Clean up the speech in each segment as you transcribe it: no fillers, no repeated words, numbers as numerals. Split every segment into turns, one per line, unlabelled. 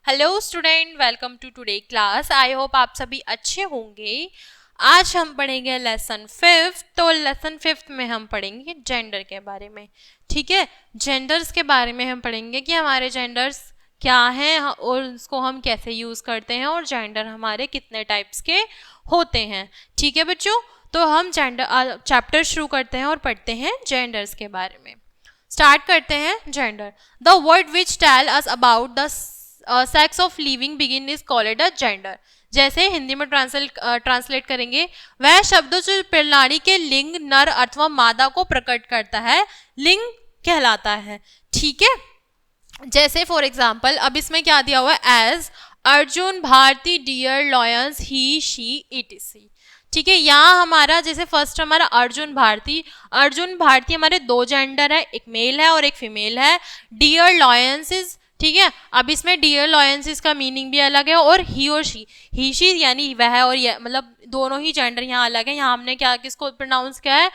Hello student, welcome to today class. I hope आप सभी अच्छे होंगे। आज हम पढ़ेंगे लेसन 5। तो लेसन 5 में हम पढ़ेंगे जेंडर के बारे में। ठीक है, जेंडर्स के बारे में हम पढ़ेंगे कि हमारे जेंडर्स क्या हैं और उसको हम कैसे यूज़ करते हैं और जेंडर हमारे कितने टाइप्स के होते हैं। ठीक है बच्चों, तो हम जेंडर चैप्टर शुरू करते हैं और पढ़ते हैं जेंडर्स के बारे में। स्टार्ट करते हैं gender. The word which tell us about the sex of living बिगिन इज कॉल्ड अ जेंडर। जैसे हिंदी में ट्रांसलेट करेंगे, वह शब्द जो प्रणाली के लिंग नर अथवा मादा को प्रकट करता है लिंग कहलाता है। ठीक है, जैसे फॉर एग्जाम्पल अब इसमें क्या दिया हुआ है, as Arjun, Bharti, deer, lions, he, she, etc. ठीक है, यहाँ हमारा जैसे फर्स्ट हमारा अर्जुन भारती हमारे दो जेंडर है, एक मेल है और एक फीमेल है। डियर लॉयंसिस, ठीक है, अब इसमें डियर लॉयंसिस का मीनिंग भी अलग है और ही और शी, ही शी यानी वह और यह, मतलब दोनों ही जेंडर यहाँ अलग है। यहाँ हमने क्या किसको प्रोनाउंस किया है,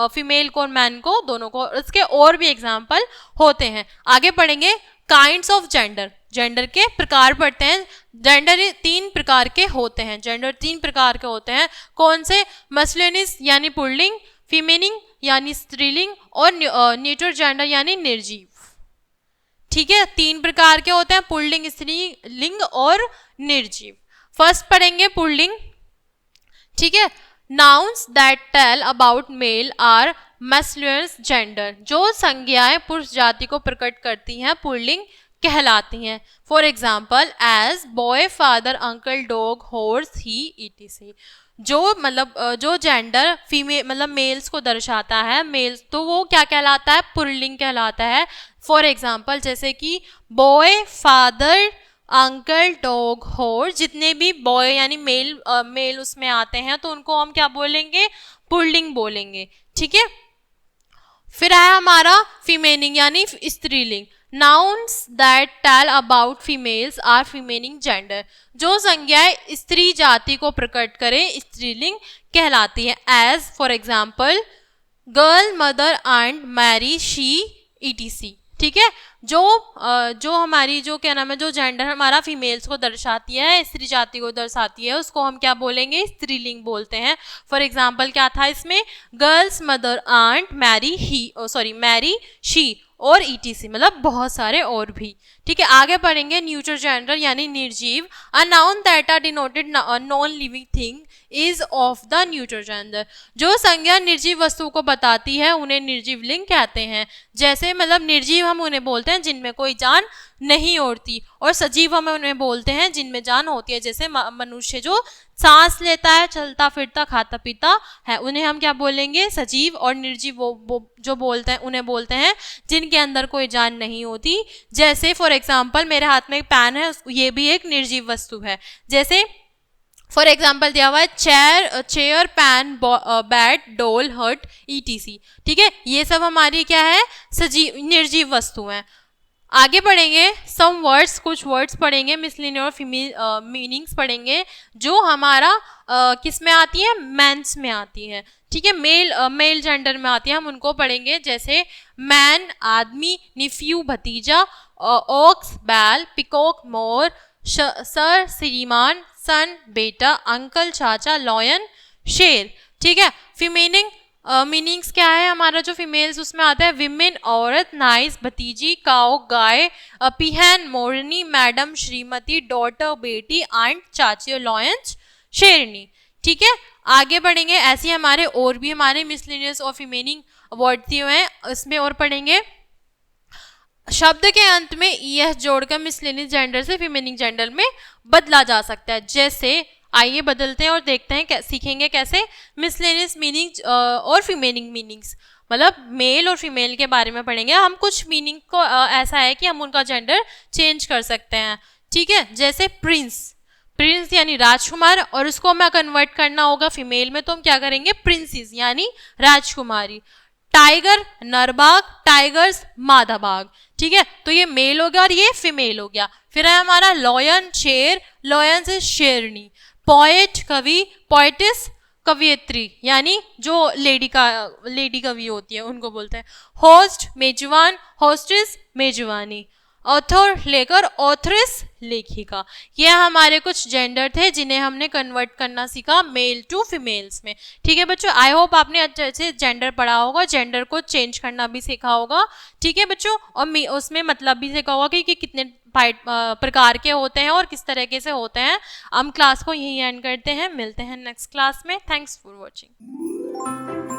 फीमेल को और मैन को, दोनों को। इसके और भी एग्जाम्पल होते हैं। आगे पढ़ेंगे काइंड्स ऑफ जेंडर। जेंडर के प्रकार पढ़ते हैं। जेंडर तीन प्रकार के होते हैं। जेंडर तीन प्रकार के होते हैं। कौन से? मस्कुलिनिस यानी पुल्लिंग, फीमेनिंग यानी स्त्रीलिंग और न्यूट्रल जेंडर यानी निर्जीव। ठीक है, तीन प्रकार के होते हैं, पुल्लिंग, स्त्रीलिंग और निर्जीव। फर्स्ट पढ़ेंगे पुल्लिंग। ठीक है, nouns that tell about male are masculine gender. जो संज्ञाएं पुरुष जाति को प्रकट करती हैं पुल्लिंग कहलाती हैं। For example as boy, father, uncle, dog, horse, he, etc. जो मतलब जो जेंडर फीमेल मतलब मेल्स को दर्शाता है, मेल्स, तो वो क्या कहलाता है? पुल्लिंग कहलाता है। फॉर एग्जाम्पल जैसे कि boy, father, uncle, dog, horse, जितने भी बॉय यानी मेल उसमें आते हैं तो उनको हम क्या बोलेंगे? पुल्लिंग बोलेंगे। ठीक है, फिर है हमारा फीमेनिंग यानी स्त्रीलिंग। Nouns that tell about females are feminine gender. जो संज्ञाएं स्त्री जाति को प्रकट करें स्त्रीलिंग कहलाती है। As for example girl, mother, aunt, Mary, she, etc. ठीक है, जो हमारी जो क्या नाम है, जो जेंडर हमारा फीमेल्स को दर्शाती है, स्त्री जाति को दर्शाती है, उसको हम क्या बोलेंगे? स्त्रीलिंग बोलते हैं। फॉर एग्जाम्पल क्या था इसमें? Girls, mother, aunt, Mary, she और ईटीसी, मतलब बहुत सारे और भी। ठीक है, आगे पढ़ेंगे न्यूट्रल जेंडर यानी निर्जीव। A noun that are denoted non living thing is of the neutral gender. जो संज्ञा निर्जीव वस्तु को बताती है उन्हें निर्जीव लिंग कहते हैं। जैसे मतलब निर्जीव हम उन्हें बोलते हैं जिनमें कोई जान नहीं उड़ती, और सजीव हम उन्हें बोलते हैं जिनमें जान होती है। जैसे मनुष्य जो सांस लेता है, चलता फिरता, खाता पीता है, उन्हें हम क्या बोलेंगे? सजीव। और निर्जीव वो जो बोलते हैं उन्हें बोलते हैं जिनके अंदर कोई जान नहीं होती। जैसे फॉर एग्जाम्पल मेरे हाथ में एक पेन है, ये भी एक निर्जीव वस्तु है। जैसे फॉर एग्जाम्पल दिया हुआ है चेयर, पैन, बैट, डोल, हर्ट, ईटीसी। ठीक है, ये सब हमारी क्या है? सजीव निर्जीव वस्तु हैं। आगे पढ़ेंगे सम वर्ड्स, कुछ वर्ड्स पढ़ेंगे, मिसलिनियर और फीमेल मीनिंग्स पढ़ेंगे जो हमारा किस में आती है? मेंस में आती है। ठीक है, मेल जेंडर में आती है, हम उनको पढ़ेंगे। जैसे मैन आदमी, निफ्यू भतीजा, ऑक्स बैल, पिकॉक मोर, सर श्रीमान, सन बेटा, अंकल चाचा, लॉयन शेर। ठीक है, फीमेनिंग मीनिंग्स क्या है हमारा? जो फीमेल्स उसमें आता है विमेन औरत, नाइस भतीजी, काओ गाय, पिहन मोरनी, मैडम श्रीमती, डॉटर बेटी, आंट चाची और लॉयंस शेरनी। ठीक है, आगे बढ़ेंगे। ऐसे हमारे और भी हमारे मिसलिनियस और फीमेनिंग वर्ड दिए हुए हैं, इसमें और पढ़ेंगे। शब्द के अंत में यह जोड़कर मिसलिनियस जेंडर से फीमेनिंग जेंडर में बदला जा सकता है। जैसे आइए बदलते हैं और देखते हैं सीखेंगे कैसे मिसलेनियस मीनिंग और फीमेनिंग मीनिंग्स, मतलब मेल और फीमेल के बारे में पढ़ेंगे। हम कुछ मीनिंग को ऐसा है कि हम उनका जेंडर चेंज कर सकते हैं। ठीक है, जैसे प्रिंस यानी राजकुमार, और उसको हमें कन्वर्ट करना होगा फीमेल में तो हम क्या करेंगे? प्रिंसेस यानी राजकुमारी। टाइगर नरबाग, टाइगर्स मादा बाग। ठीक है, तो ये मेल हो गया और ये फीमेल हो गया। फिर है हमारा लॉयन शेर, लॉयन से शेरनी। पोएट कवि, पोएटिस कवियत्री यानी जो लेडी कवि होती है उनको बोलते हैं। होस्ट मेजबान, होस्टेस मेजबानी। ऑथर लेकर ऑथरेस लेखिका। ये हमारे कुछ जेंडर थे जिन्हें हमने कन्वर्ट करना सीखा मेल टू फीमेल्स में। ठीक है बच्चों, आई होप आपने अच्छे से जेंडर पढ़ा होगा, जेंडर को चेंज करना भी सीखा होगा। ठीक है बच्चों, और उसमें मतलब भी सीखा होगा कि कितने प्रकार के होते हैं और किस तरीके से होते हैं। हम क्लास को यहीं एंड करते हैं, मिलते हैं नेक्स्ट क्लास में। Thanks for watching.